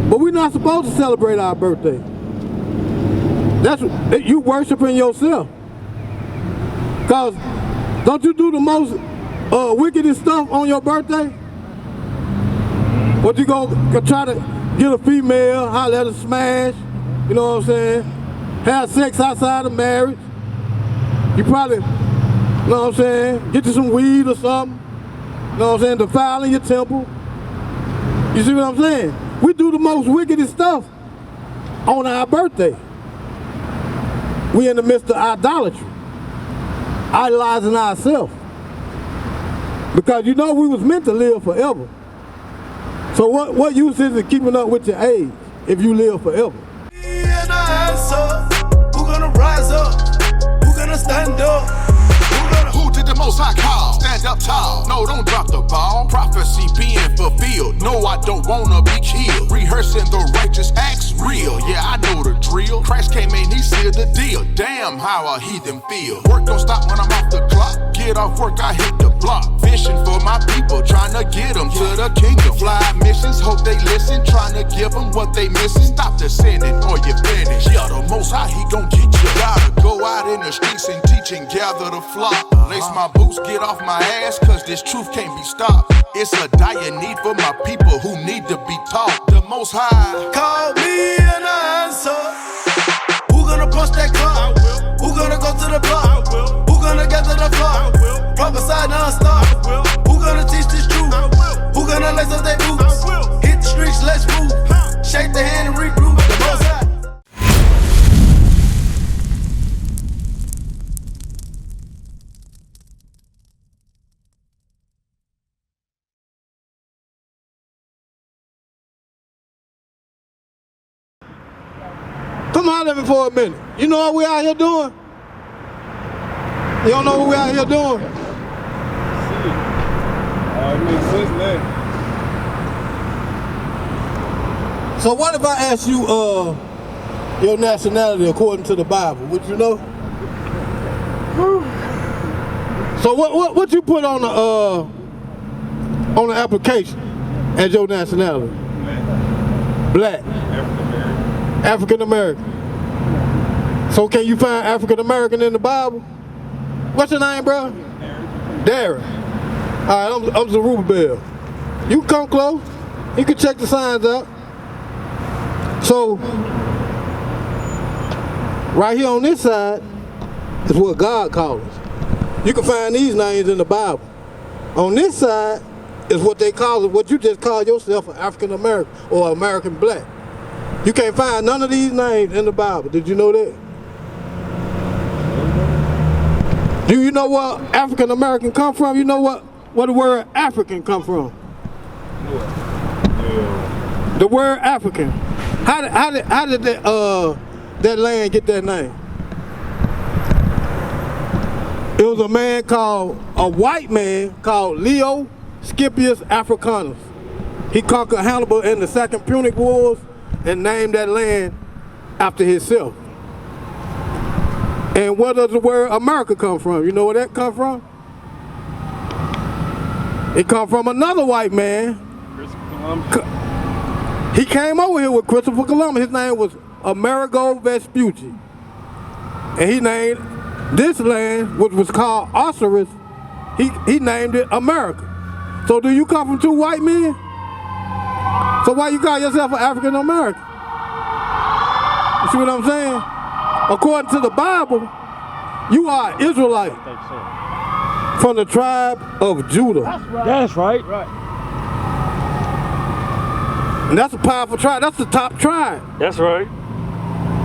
But we're not supposed to celebrate our birthday. That's you worshiping yourself. Cause don't you do the most wickedest stuff on your birthday? What you go try to get a female, holler at her, smash, you know what I'm saying? Have sex outside of marriage. You probably, you know what I'm saying, get you some weed or something. You know what I'm saying, defiling your temple. You see what I'm saying? We do the most wickedest stuff on our birthday. We in the midst of idolatry, idolizing ourselves. Because you know we was meant to live forever. So what use is it keeping up with your age if you live forever? Who gonna rise up? Who gonna stand up? Who did the most high call? Stand up tall. No, don't drop the ball. Prophecy being fulfilled. No, I don't wanna be killed. Rehearsing the righteous acts real. Yeah, I know the drill. Christ came in, he sealed the deal. Damn, how a heathen feel. Work don't stop when I'm off the clock. Get off work, I hit the block. Fishing for my people, trying to get them to the kingdom. Fly missions, hope they listen. Trying to give them what they missing. Stop the sinning or you finish. Yeah, the most high, he gon' get you. Gotta go out in the streets and teach and gather the flock. Lace my boots, get off my ass, cause this truth can't be stopped. It's a dire need for my people who need to be taught. The most high call me an answer. Who gonna punch that clock? Who gonna go to the block? Who gonna gather the flock? Prophesy non-stop. Who gonna teach this truth? Who gonna lace up their boots? Hit the streets, let's move. Shake the hand and regroup. The most high. Come holler at me for a minute. You know what we out here doing? You don't know what we out here doing? It makes sense now. So what if I ask you your nationality according to the Bible? Would you know? So what you put on the application as your nationality? Black. African American. So can you find African American in the Bible? What's your name, bro? Darren. All right, I'm Zerubbabel. You can come close. You can check the signs out. So right here on this side is what God calls us. You can find these names in the Bible. On this side is what they call it, what you just call yourself an African American or American black. You can't find none of these names in the Bible. Did you know that? Do you know where African American come from? You know what the word African come from? Yeah. The word African. How did that land get that name? It was a white man called Leo Scipius Africanus. He conquered Hannibal in the Second Punic Wars and named that land after himself. And where does the word America come from? You know where that come from? It come from another white man. Christopher Columbus. He came over here with Christopher Columbus. His name was Amerigo Vespucci. And he named this land, which was called Osiris, he named it America. So do you come from two white men? So why you call yourself an African American? You see what I'm saying? According to the Bible, you are an Israelite from the tribe of Judah. That's right. And that's a powerful tribe. That's the top tribe. That's right.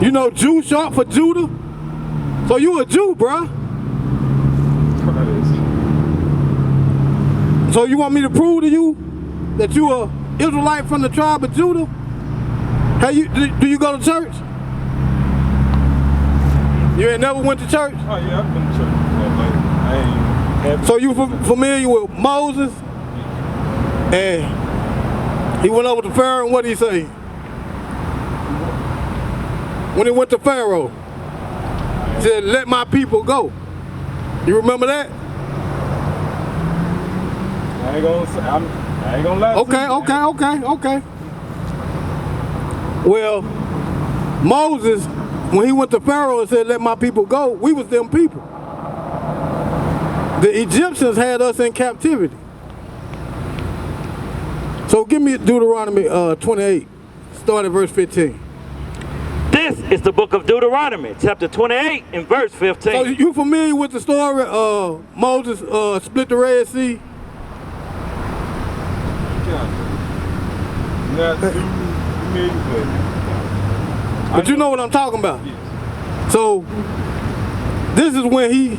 You know Jew short for Judah? So you a Jew, bruh. So you want me to prove to you that you a Israelite from the tribe of Judah? Do you go to church? You ain't never went to church? Oh yeah, I've been to church. I ain't So you familiar with Moses? And he went over to Pharaoh, and what did he say? When he went to Pharaoh, he said, "Let my people go." You remember that? I ain't gonna lie. Okay. Well, Moses, when he went to Pharaoh and said, let my people go, we was them people. The Egyptians had us in captivity. So give me Deuteronomy 28, start at verse 15. This is the book of Deuteronomy, chapter 28 and verse 15. So you familiar with the story Moses split the Red Sea? Not too familiar, But you know what I'm talking about. Yes. So this is when he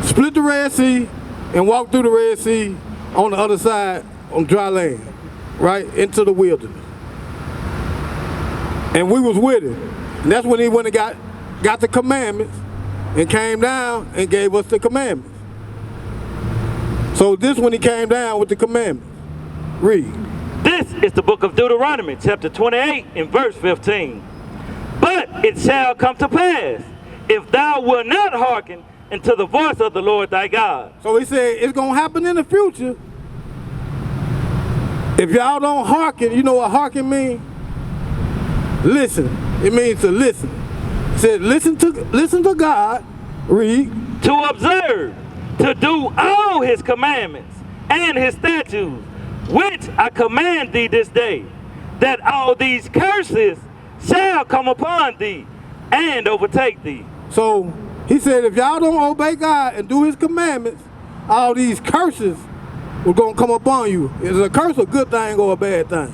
split the Red Sea and walked through the Red Sea on the other side on dry land, right into the wilderness. And we was with him. And that's when he went and got the commandments and came down and gave us the commandments. So this when he came down with the commandments. Read. This is the book of Deuteronomy, chapter 28 and verse 15. But it shall come to pass, if thou wilt not hearken unto the voice of the Lord thy God. So he said it's going to happen in the future. If y'all don't hearken, you know what hearken means? Listen. It means to listen. It said listen to God. Read. To observe, to do all his commandments and his statutes, which I command thee this day, that all these curses shall come upon thee and overtake thee. So he said if y'all don't obey God and do his commandments, all these curses were going to come upon you. Is a curse a good thing or a bad thing?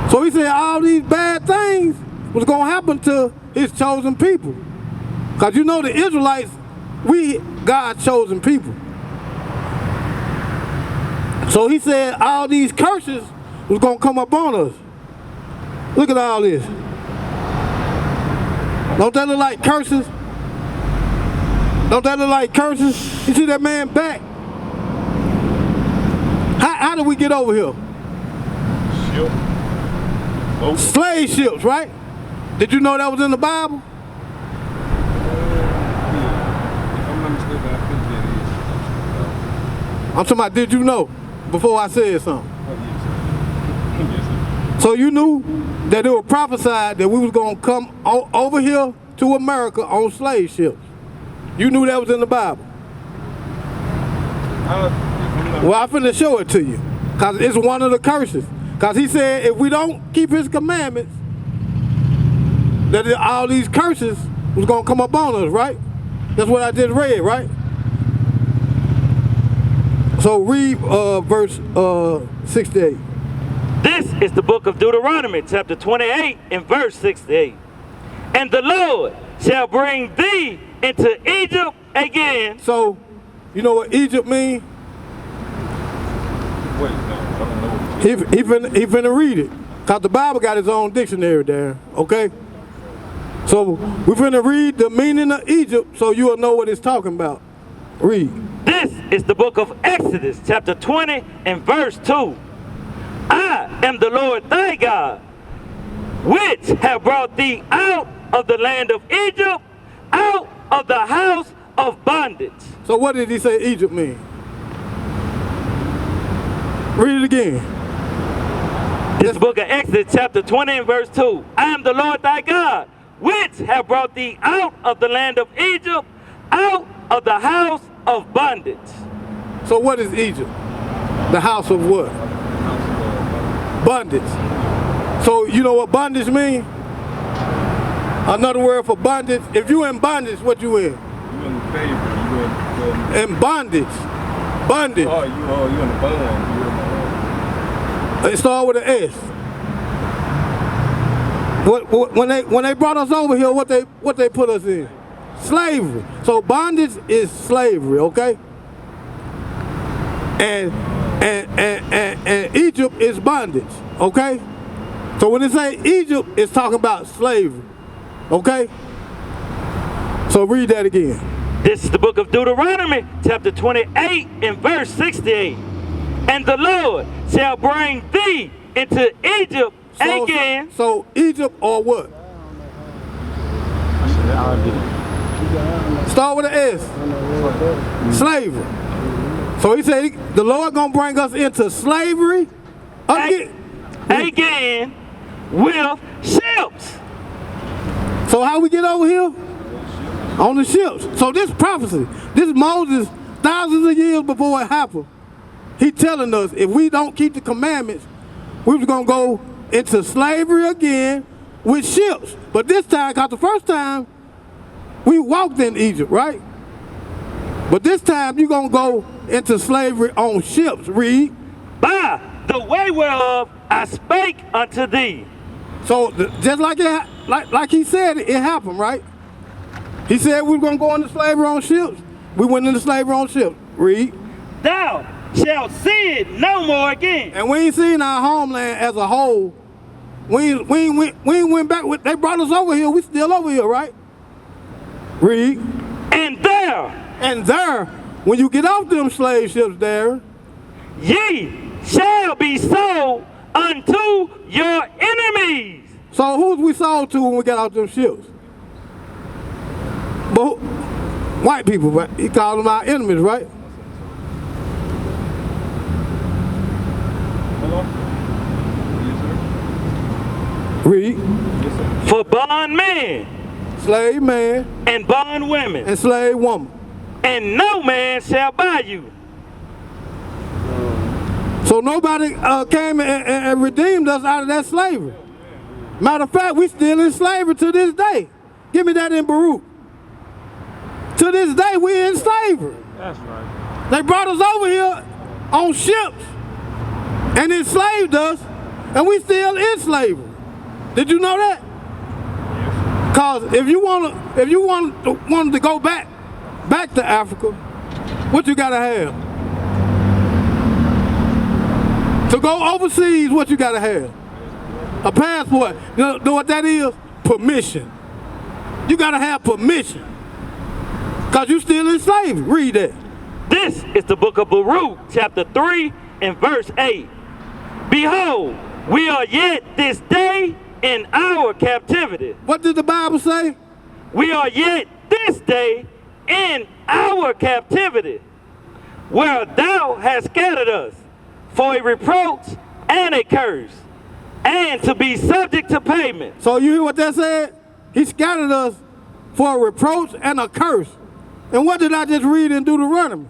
So he said all these bad things was going to happen to his chosen people. Because you know the Israelites, we God's chosen people. So he said all these curses was going to come upon us. Look at all this. Don't that look like curses? Don't that look like curses? You see that man back? How did we get over here? Ship. Boat. Slave ships, right? Did you know that was in the Bible? If I'm not mistaken, I think that is. I'm talking about did you know before I said something? Oh, yes, sir. So you knew that it was prophesied that we was going to come over here to America on slave ships. You knew that was in the Bible. Well, I'm finna show it to you. Because it's one of the curses. Because he said if we don't keep his commandments, that all these curses was going to come upon us, right? That's what I just read, right? So read verse 68. This is the book of Deuteronomy, chapter 28 and verse 68. And the Lord shall bring thee into Egypt again. So, you know what Egypt mean? Wait, no, I don't know. He finna read it. Because the Bible got its own dictionary there, okay? So, we finna read the meaning of Egypt so you'll know what it's talking about. Read. This is the book of Exodus, chapter 20 and verse 2. I am the Lord thy God, which have brought thee out of the land of Egypt, out of the house of bondage. So what did he say Egypt mean? Read it again. This book of Exodus, chapter 20 and verse 2. I am the Lord thy God, which have brought thee out of the land of Egypt, out of the house of bondage. So what is Egypt? The house of what? Bondage. So you know what bondage mean? Another word for bondage. If you in bondage, what you in? You in the favor. You In bondage. Bondage. oh, you in the bond. You in It start with an S. When they brought us over here, what they put us in? Slavery. So bondage is slavery, okay? And Egypt is bondage, okay? So when they say Egypt, it's talking about slavery, okay? So read that again. This is the book of Deuteronomy, chapter 28 and verse 68. And the Lord shall bring thee into Egypt again. So Egypt or what? Start with an S. Slavery. So he said the Lord gonna bring us into slavery again. Again, with ships. So how we get over here? On the ships. So this prophecy, this Moses, thousands of years before it happened, he telling us if we don't keep the commandments, we was gonna go into slavery again with ships. But this time, cause the first time, we walked in Egypt, right? But this time, you're gonna go into slavery on ships, read. By the way whereof I spake unto thee. So just like like he said, it happened, right? He said we were gonna go into slavery on ships. We went into slavery on ships. Read. Thou shalt see it no more again. And we ain't seen our homeland as a whole. We ain't went back. They brought us over here. We still over here, right? Read. And there, when you get off them slave ships there, ye shall be sold unto your enemies. So who's we sold to when we got off them ships? But white people, right? He called them our enemies, right? Hello? Yes, sir. Read. Yes, sir. For bondmen Slave man and bondwomen, and slave woman. and no man shall buy you. So nobody came and redeemed us out of that slavery. Matter of fact, we still in slavery to this day. Give me that in Baruch. To this day, we in slavery. That's right. They brought us over here on ships and enslaved us, and we still in slavery. Did you know that? Cause if you want to go back to Africa, what you gotta have? To go overseas, what you gotta have? A passport. You know what that is? Permission. You gotta have permission. Cause you still in slavery. Read that. This is the book of Baruch, chapter 3 and verse 8. Behold, we are yet this day in our captivity. What did the Bible say? We are yet this day in our captivity, where thou hast scattered us for a reproach and a curse, and to be subject to payment. So you hear what that said? He scattered us for a reproach and a curse. And what did I just read in Deuteronomy?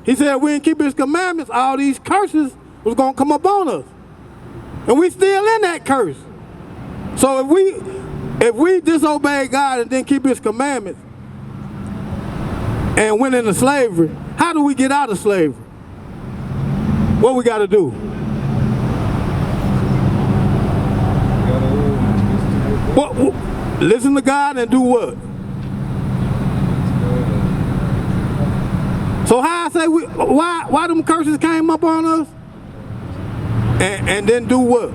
He said we didn't keep his commandments, all these curses was gonna come upon us. And we still in that curse. So if we disobey God and didn't keep his commandments and went into slavery, how do we get out of slavery? What we gotta do? Listen to God and do what? So how I say why them curses came up on us? And then do what?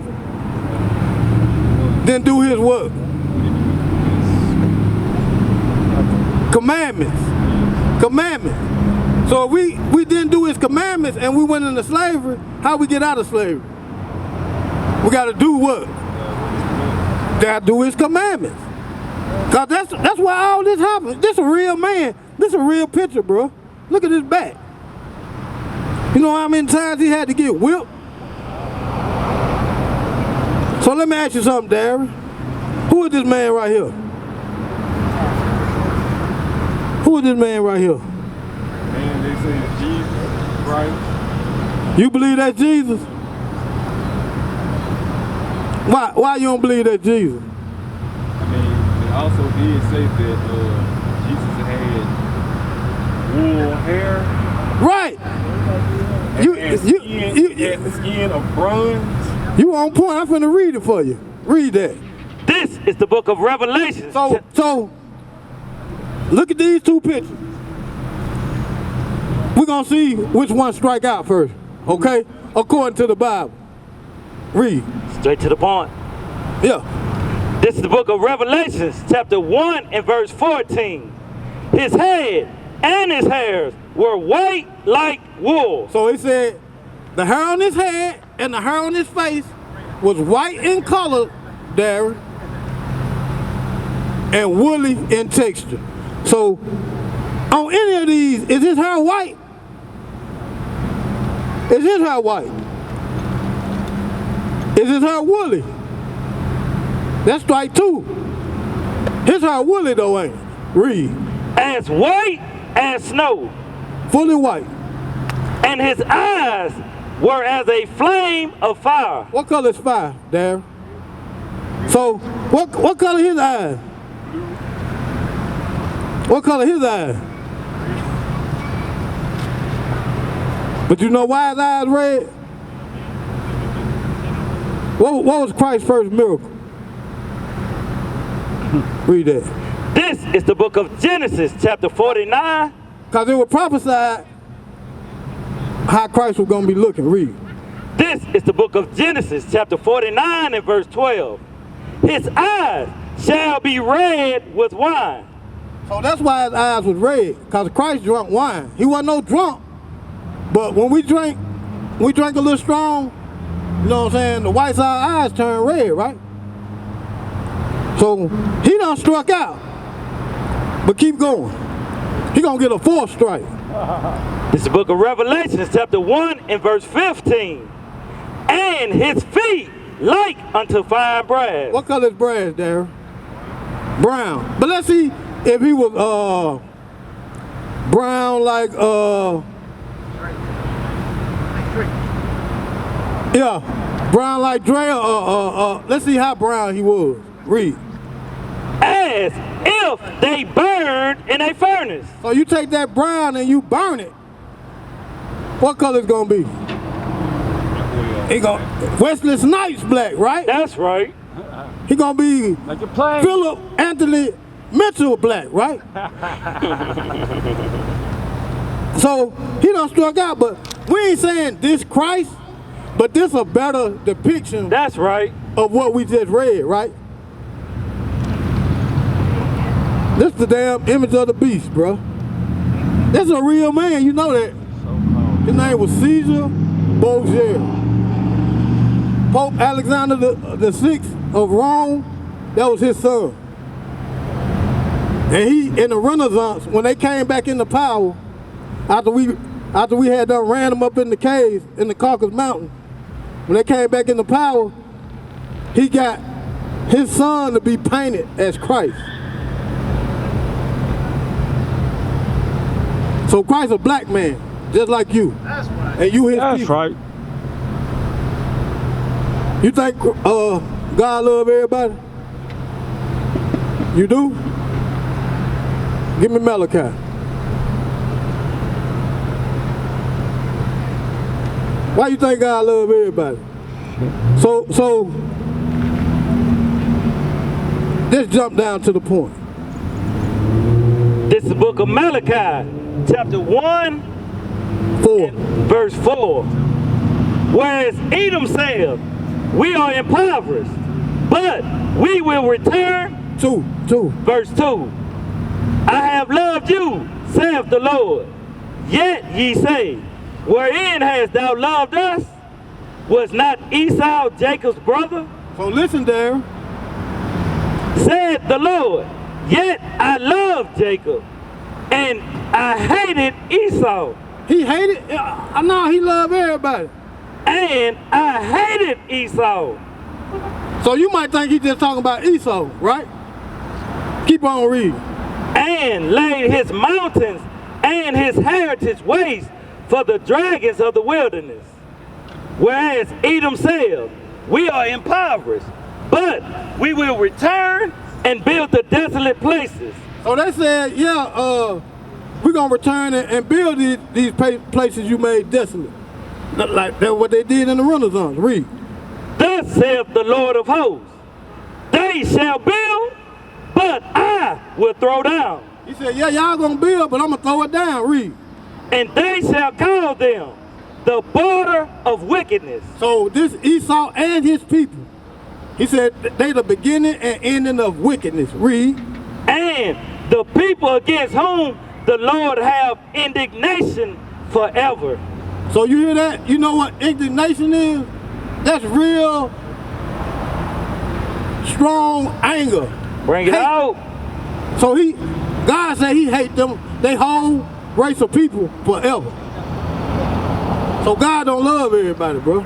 Then do his work. Commandments. So if we didn't do his commandments and we went into slavery, how we get out of slavery? We gotta do what? Gotta do his commandments. Cause that's why all this happened. This a real man. This a real picture, bro. Look at his back. You know how many times he had to get whipped? So let me ask you something, Darren. Who is this man right here? Who is this man right here? Man, they say it's Jesus Christ. You believe that's Jesus? Why you don't believe that's Jesus? I mean, it also did say that Jesus had wool hair. Right. And the skin of bronze. You on point. I'm finna read it for you. Read that. This is the book of Revelation. So look at these two pictures. We're gonna see which one strike out first, okay? According to the Bible. Read. Straight to the point. Yeah. This is the book of Revelation, chapter 1 and verse 14. His head and his hairs were white like wool. So he said the hair on his head and the hair on his face was white in color, Darren, and woolly in texture. So on any of these, is his hair white? Is his hair white? Is his hair woolly? That's strike 2. His hair woolly though, ain't it? Read. As white as snow, Fully white. and his eyes were as a flame of fire. What color is fire, Darren? So, what color his eyes? What color his eyes? But you know why his eyes red? What was Christ's first miracle? Read that. This is the book of Genesis, chapter 49. Because it was prophesied how Christ was going to be looking. Read. This is the book of Genesis, chapter 49 and verse 12. His eyes shall be red with wine. So that's why his eyes was red, because Christ drank wine. He wasn't no drunk. But when we drink a little strong, you know what I'm saying, the whites of our eyes turn red, right? So he done struck out. But keep going. He gonna get a 4th strike. This is the book of Revelation, chapter 1 and verse 15. And his feet like unto fine brass. What color is brass, Darren? Brown. But let's see if he was brown like yeah, brown like Dre, let's see how brown he was. Read. As if they burned in a furnace. So you take that brown and you burn it. What color is gonna be? He gonna Wesley Snipes black, right? That's right. He gonna be Like you're playing. Philip Anthony Mitchell black, right? So he done struck out, but we ain't saying this Christ, but this a better depiction That's right. of what we just read, right? This the damn image of the beast, bro. This a real man, you know that. His name was Caesar Borgia. Pope Alexander the Sixth of Rome, that was his son. And he, in the Renaissance, when they came back into power, after we had done ran them up in the caves in the Caucasus Mountain, when they came back into power, he got his son to be painted as Christ. So Christ a black man, just like you. That's right. And you his That's people. right. You think God love everybody? You do? Give me Malachi. Why you think God love everybody? So let's jump down to the point. This is the book of Malachi, chapter 1, 4. verse 4. Whereas Edom said, we are impoverished, but we will return. 2. Verse 2. I have loved you, saith the Lord. Yet ye say, wherein hast thou loved us? Was not Esau Jacob's brother? So listen there. Said the Lord, yet I loved Jacob, and I hated Esau. He hated, no, he loved everybody. And I hated Esau. So you might think he's just talking about Esau, right? Keep on reading. And laid his mountains and his heritage waste for the dragons of the wilderness. Whereas Edom said, we are impoverished, but we will return and build the desolate places. So they said, yeah, we're going to return and build these places you made desolate. Like that's what they did in the Renaissance. Read. Thus saith the Lord of hosts, they shall build, but I will throw down. He said, yeah, y'all going to build, but I'm going to throw it down. Read. And they shall call them the border of wickedness. So this Esau and his people, he said they the beginning and ending of wickedness. Read. And the people against whom the Lord have indignation forever. So you hear that? You know what indignation is? That's real strong anger. Bring it Hate. out. So God said he hate them, they whole race of people forever. So God don't love everybody, bro.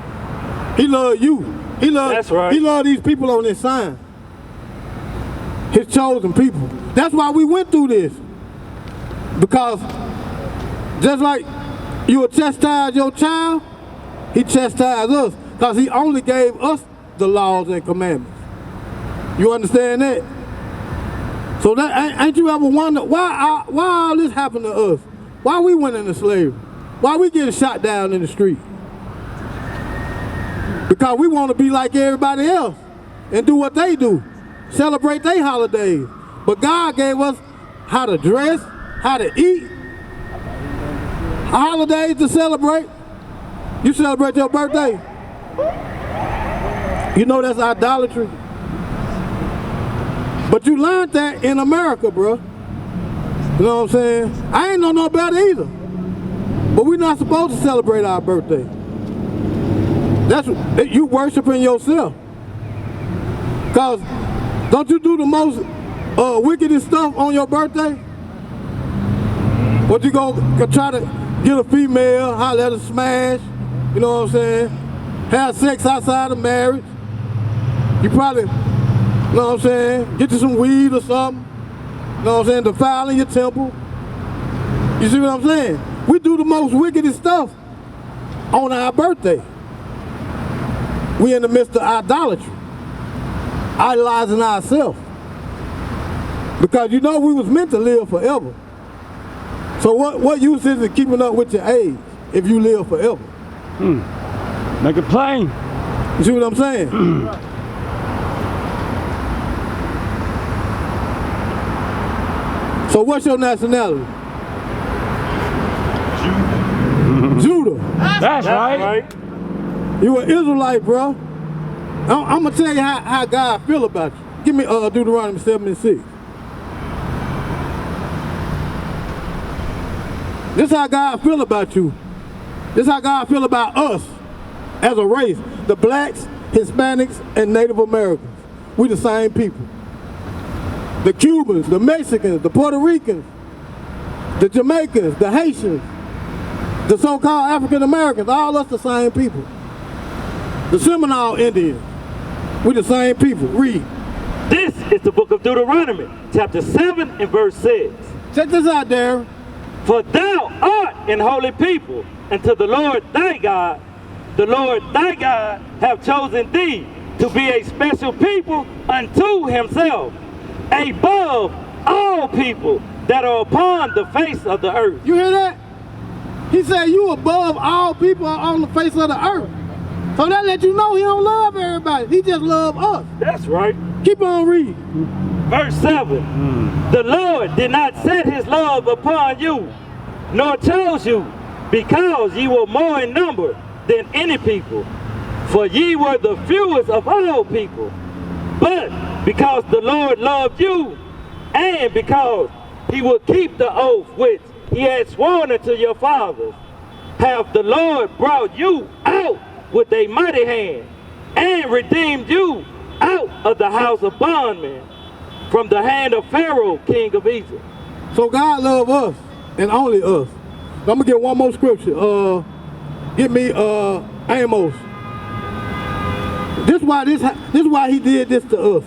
He love you. That's right. He love these people on this sign. his chosen people. That's why we went through this. Because just like you would chastise your child, he chastised us. Because he only gave us the laws and commandments. You understand that? So that ain't you ever wonder why all this happened to us? Why we went into slavery? Why we getting shot down in the street? Because we want to be like everybody else and do what they do. Celebrate their holidays. But God gave us how to dress, how to eat, holidays to celebrate. You celebrate your birthday. You know that's idolatry. But you learned that in America, bro. You know what I'm saying? I ain't know no better either. But we're not supposed to celebrate our birthday. That's you worshiping yourself. Cause don't you do the most wickedest stuff on your birthday? What you go try to get a female, holler at her, smash, you know what I'm saying? Have sex outside of marriage. You probably, you know what I'm saying, get you some weed or something. You know what I'm saying, defiling your temple. You see what I'm saying? We do the most wickedest stuff on our birthday. We in the midst of idolatry, idolizing ourselves. Because you know we was meant to live forever. So what use is it keeping up with your age if you live forever? Make it plain. You see what I'm saying? So what's your nationality? Judah. That's right. You an Israelite, bro. I'm gonna tell you how God feel about you. Give me Deuteronomy 7:6. This is how God feel about you. This is how God feel about us as a race. The blacks, Hispanics, and Native Americans. We the same people. The Cubans, the Mexicans, the Puerto Ricans, the Jamaicans, the Haitians, the so-called African Americans, all us the same people. The Seminole Indians, we the same people. Read. This is the book of Deuteronomy, chapter 7 and verse 6. Check this out, Darren. For thou art an holy people unto the Lord thy God. The Lord thy God have chosen thee to be a special people unto himself, above all people that are upon the face of the earth. You hear that? He said you above all people on the face of the earth. So that let you know he don't love everybody. He just love us. That's right. Keep on reading. Verse 7. The Lord did not set his love upon you, nor chose you, because ye were more in number than any people. For ye were the fewest of all people. But because the Lord loved you, and because he would keep the oath which he had sworn unto your fathers, hath the Lord brought you out with a mighty hand, and redeemed you out of the house of bondmen, from the hand of Pharaoh, king of Egypt. So God love us, and only us. I'm gonna get one more scripture. Give me Amos. This is why he did this to us.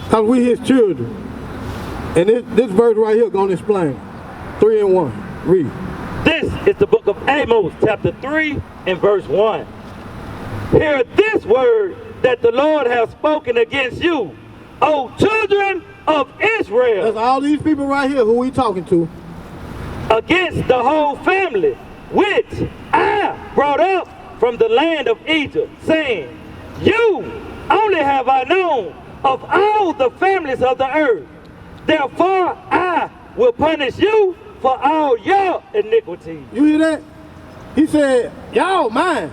Because we his children. And this verse right here gonna explain. 3 and 1. Read. This is the book of Amos, chapter 3 and verse 1. Hear this word that the Lord has spoken against you, O children of Israel. That's all these people right here who we talking to. Against the whole family, which I brought up from the land of Egypt, saying, you only have I known of all the families of the earth. Therefore I will punish you for all your iniquities. You hear that? He said, y'all mine.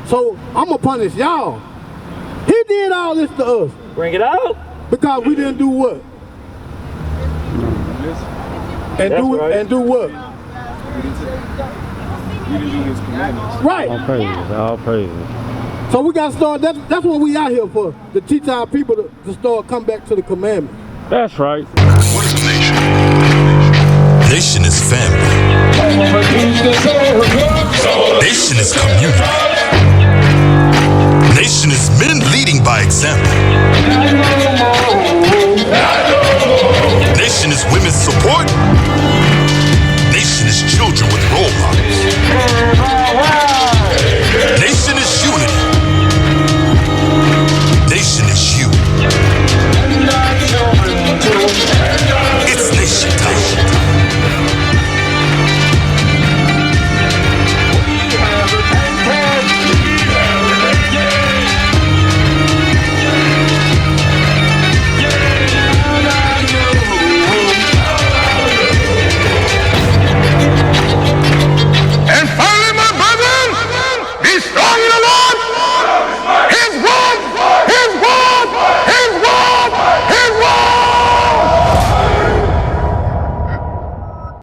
So I'm gonna punish y'all. He did all this to us. Bring it out. Because we didn't do what? And do right. and do what? We didn't do his commandments. Right. All praises, all praises. So we gotta start, that's what we out here for. To teach our people to start come back to the commandments. That's right. What is a nation? Nation is family. Nation is community. Nation is men leading by example.